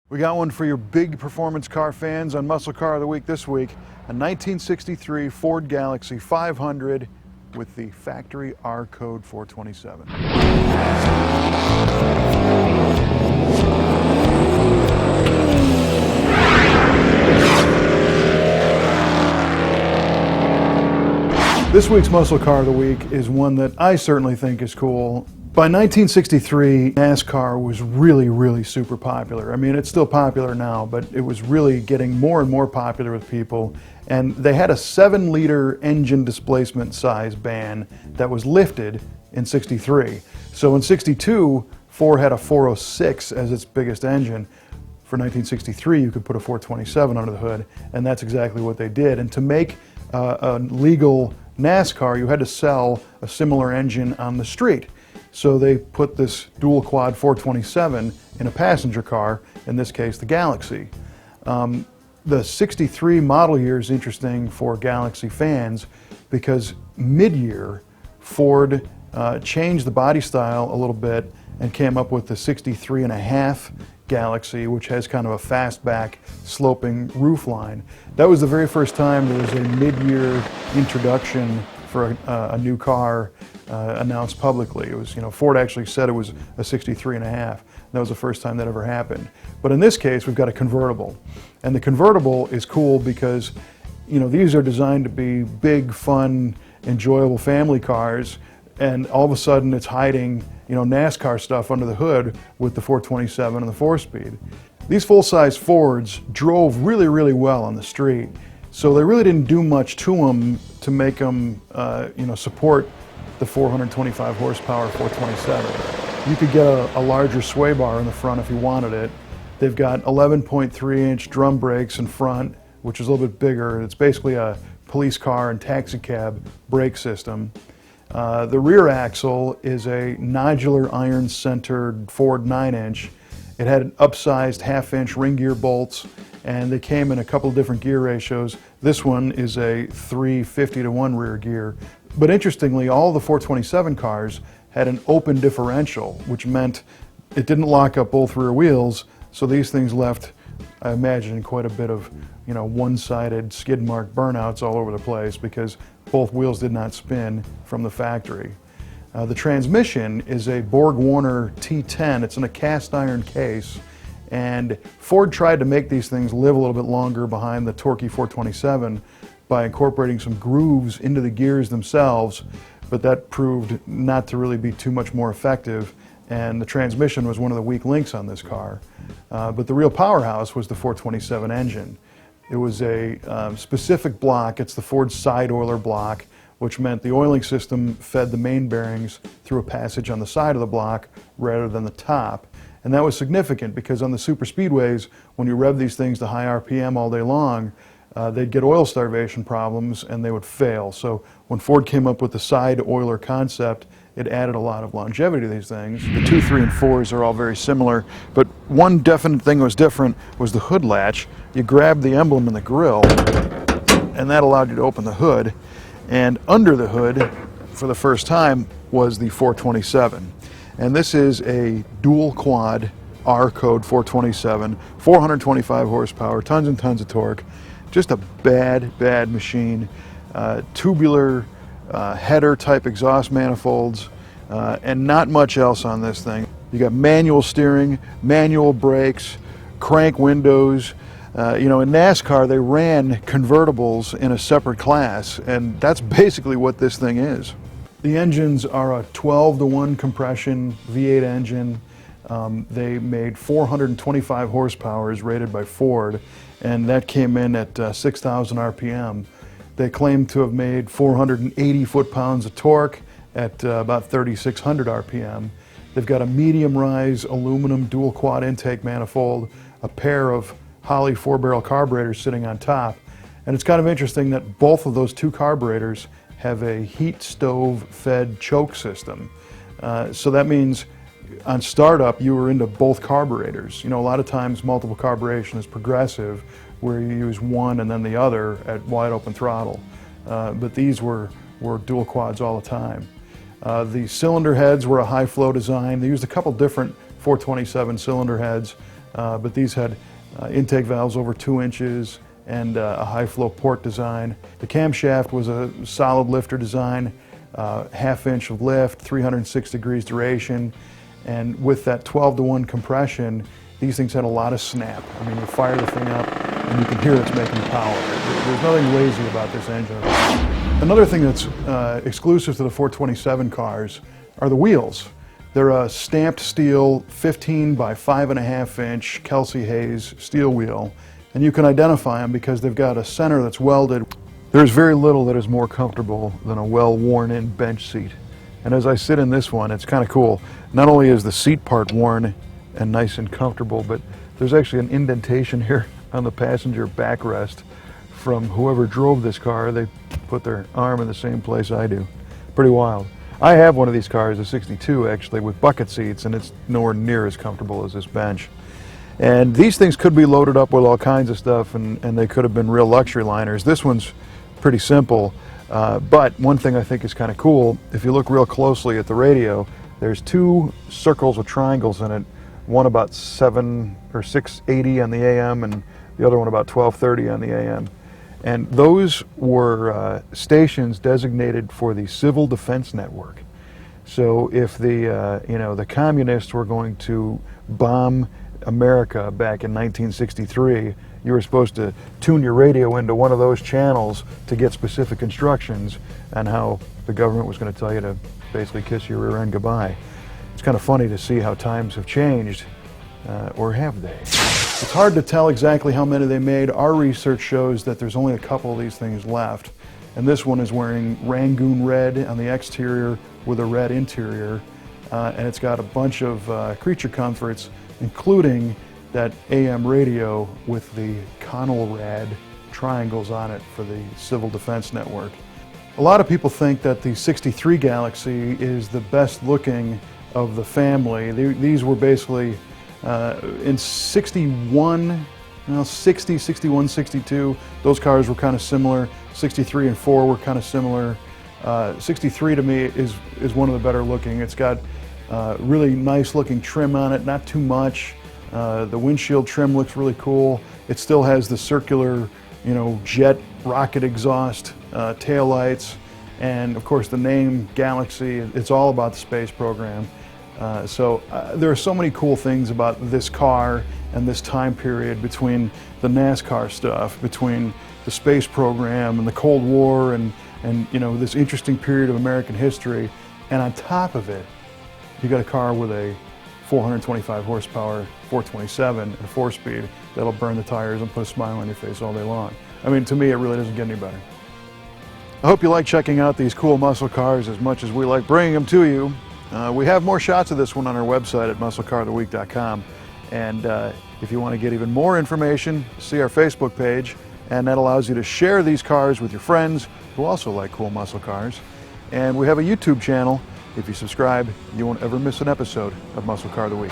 We got one for your big performance car fans on Muscle Car of the Week this week, a 1963 Ford Galaxie 500 with the factory R code 427. This week's Muscle Car of the Week is one that I certainly think is cool. By 1963, NASCAR was really super popular. I mean, it's still popular now, but it was really getting more and more popular with people. And they had a 7-liter engine displacement size ban that was lifted in 63. So in 62, Ford had a 406 as its biggest engine. For 1963, you could put a 427 under the hood, and that's exactly what they did. And to make a legal NASCAR, you had to sell a similar engine on the street. So they put this dual quad 427 in a passenger car, in this case the Galaxie. The 63 model year is interesting for Galaxie fans because mid-year Ford changed the body style a little bit and came up with the 63.5 Galaxie, which has kind of a fastback sloping roofline. That was the very first time there was a mid-year introduction for a new car announced publicly. It was, Ford actually said it was a 63.5. That was the first time that ever happened. But in this case, we've got a convertible. And the convertible is cool because, these are designed to be big, fun, enjoyable family cars, and all of a sudden it's hiding, NASCAR stuff under the hood with the 427 and the 4-speed. These full-size Fords drove really well on the street, so they really didn't do much to them to make them, support the 425 horsepower 427. You could get a larger sway bar in the front if you wanted it. They've got 11.3-inch drum brakes in front, which is a little bit bigger. It's basically a police car and taxi cab brake system. The rear axle is a nodular iron-centered Ford 9-inch. It had upsized half-inch ring gear bolts, and they came in a couple of different gear ratios. This one is a 350-to-1 rear gear. But interestingly, all the 427 cars had an open differential, which meant it didn't lock up both rear wheels, so these things left, I imagine, quite a bit of, one-sided skid mark burnouts all over the place because both wheels did not spin from the factory. The transmission is a Borg-Warner T10. It's in a cast iron case, and Ford tried to make these things live a little bit longer behind the torquey 427 by incorporating some grooves into the gears themselves, but that proved not to really be too much more effective, and the transmission was one of the weak links on this car. But the real powerhouse was the 427 engine. It was a specific block. It's the Ford side oiler block, which meant the oiling system fed the main bearings through a passage on the side of the block rather than the top. And that was significant because on the super speedways, when you rev these things to high RPM all day long, they'd get oil starvation problems and they would fail. So when Ford came up with the side oiler concept, it added a lot of longevity to these things. The 2, 3, and 4s are all very similar, but one definite thing that was different was the hood latch. You grabbed the emblem in the grille, and that allowed you to open the hood. And under the hood, for the first time, was the 427. And this is a dual quad R code 427, 425 horsepower, tons and tons of torque. Just a bad machine. Tubular header type exhaust manifolds, and not much else on this thing. You got manual steering, manual brakes, crank windows. In NASCAR they ran convertibles in a separate class, and that's basically what this thing is. The engines are a 12-to-1 compression V8 engine. They made 425 horsepower as rated by Ford, and that came in at 6,000 RPM. They claim to have made 480 foot-pounds of torque at about 3,600 RPM. They've got a medium-rise aluminum dual-quad intake manifold, a pair of Holley 4-barrel carburetors sitting on top. And it's kind of interesting that both of those two carburetors have a heat stove-fed choke system. So that means on startup, you were into both carburetors. A lot of times multiple carburation is progressive, where you use one and then the other at wide open throttle. But these were dual quads all the time. The cylinder heads were a high flow design. They used a couple different 427 cylinder heads. but these had intake valves over 2 inches and a high flow port design. The camshaft was a solid lifter design, half-inch of lift, 306 degrees duration, and with that 12-to-1 compression, these things had a lot of snap. I mean, you fire the thing up and you can hear it's making power. There's nothing lazy about this engine. Another thing that's exclusive to the 427 cars are the wheels. They're a stamped steel 15 by 5.5 inch Kelsey Hayes steel wheel, and you can identify them because they've got a center that's welded. There's very little that is more comfortable than a well-worn-in bench seat. And as I sit in this one, it's kind of cool. Not only is the seat part worn and nice and comfortable, but there's actually an indentation here on the passenger backrest from whoever drove this car. They put their arm in the same place I do. Pretty wild. I have one of these cars, a 62 actually, with bucket seats, and it's nowhere near as comfortable as this bench. And these things could be loaded up with all kinds of stuff, and they could have been real luxury liners. This one's pretty simple, but one thing I think is kind of cool, if you look real closely at the radio, there's 2 circles with triangles in it, one about 7 or 680 on the AM and the other one about 1230 on the AM. And those were stations designated for the Civil Defense Network. So if the the communists were going to bomb America back in 1963, you were supposed to tune your radio into one of those channels to get specific instructions on how the government was going to tell you to basically kiss your rear end goodbye. It's kind of funny to see how times have changed, or have they? It's hard to tell exactly how many they made. Our research shows that there's only a couple of these things left. And this one is wearing Rangoon red on the exterior with a red interior. And it's got a bunch of creature comforts, including that AM radio with the Conrad triangles on it for the Civil Defense Network. A lot of people think that the 63 Galaxie is the best looking of the family. These were basically in 61, 60, 61, 62, those cars were kind of similar. 63 and 4 were kind of similar. 63 to me is one of the better looking. It's got really nice looking trim on it, not too much. The windshield trim looks really cool. It still has the circular, jet rocket exhaust taillights, and of course the name Galaxie. It's all about the space program. So there are so many cool things about this car and this time period between the NASCAR stuff, between the space program and the Cold War and this interesting period of American history. And on top of it, you got a car with a 425 horsepower 427 and a 4-speed that'll burn the tires and put a smile on your face all day long. I mean, to me, it really doesn't get any better. I hope you like checking out these cool muscle cars as much as we like bringing them to you. We have more shots of this one on our website at musclecaroftheweek.com, and if you want to get even more information, see our Facebook page, and that allows you to share these cars with your friends who also like cool muscle cars. And we have a YouTube channel. If you subscribe, you won't ever miss an episode of Muscle Car of the Week.